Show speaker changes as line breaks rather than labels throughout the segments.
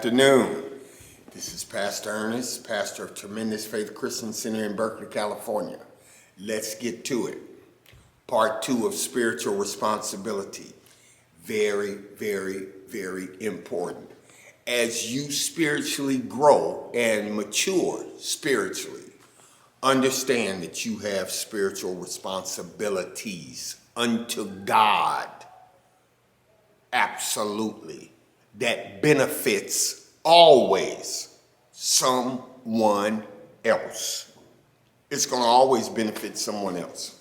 afternoon. This is Pastor Ernest, pastor of Tremendous Faith Christian Center in Berkeley, California. Let's get to it. Part 2 of spiritual responsibility. Very, very, very important. As you spiritually grow and mature spiritually, understand that you have spiritual responsibilities unto God. Absolutely. That benefits always someone else. It's going to always benefit someone else.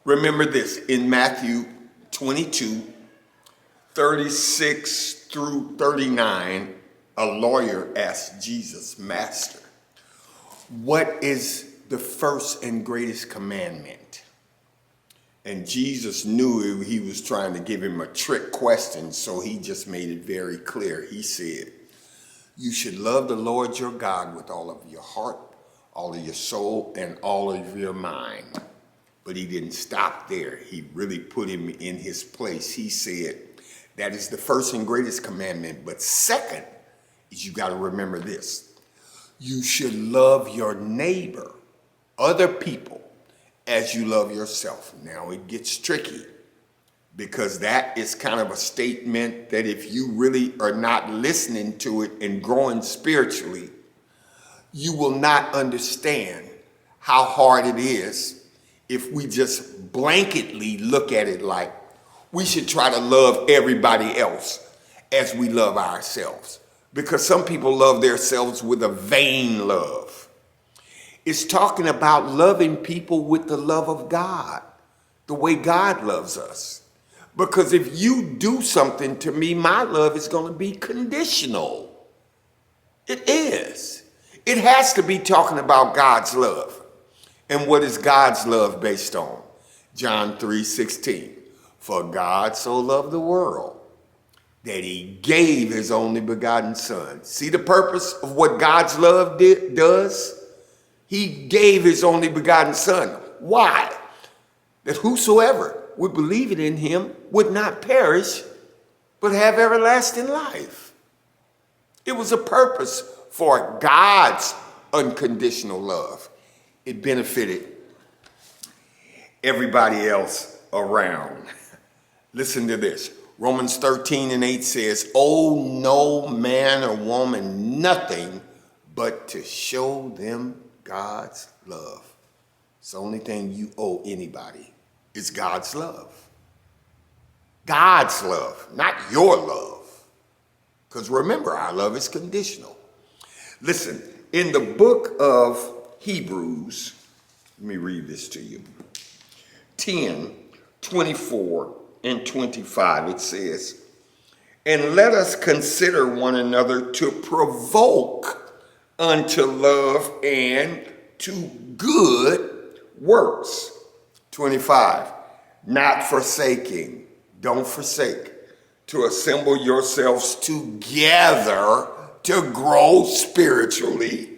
Remember this, in Matthew 22, 36 through 39, a lawyer asked Jesus, Master, what is the first and greatest commandment? And Jesus knew he was trying to give him a trick question, so he just made it very clear. He said, you should love the Lord your God with all of your heart, all of your soul, and all of your mind. But he didn't stop there. He really put him in his place. He said, that is the first and greatest commandment. But second is you got to remember this. You should love your neighbor, other people, as you love yourself. Now it gets tricky because that is kind of a statement that if you really are not listening to it and growing spiritually, you will not understand how hard it is if we just blanketly look at it like we should try to love everybody else as we love ourselves. Because some people love themselves with a vain love. It's talking about loving people with the love of God, the way God loves us. Because if you do something to me, my love is going to be conditional. It is. It has to be talking about God's love. And what is God's love based on? John 3:16. For God so loved the world that he gave his only begotten son. See the purpose of what God's love does? He gave his only begotten son. Why? That whosoever would believe it in him would not perish, but have everlasting life. It was a purpose for God's unconditional love. It benefited everybody else around. Listen to this. Romans 13:8 says, owe no man or woman nothing but to show them God's love. It's the only thing you owe anybody is God's love. God's love, not your love. Because remember, our love is conditional. Listen, in the book of Hebrews, let me read this to you. 10:24 and 25, it says, and let us consider one another to provoke unto love and to good works. 25, not forsaking, don't forsake, to assemble yourselves together to grow spiritually,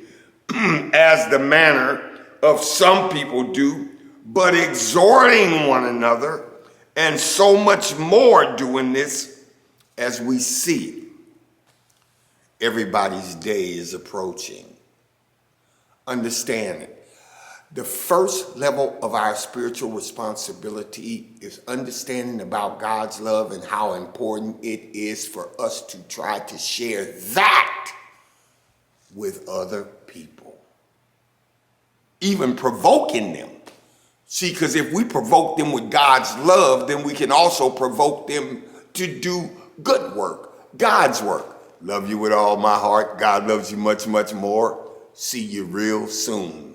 as the manner of some people do, but exhorting one another, and so much more doing this as we see everybody's day is approaching. Understand it. The first level of our spiritual responsibility is understanding about God's love and how important it is for us to try to share that with other people. Even provoking them. See, because if we provoke them with God's love, then we can also provoke them to do good work, God's work. Love you with all my heart. God loves you much, much more. See you real soon.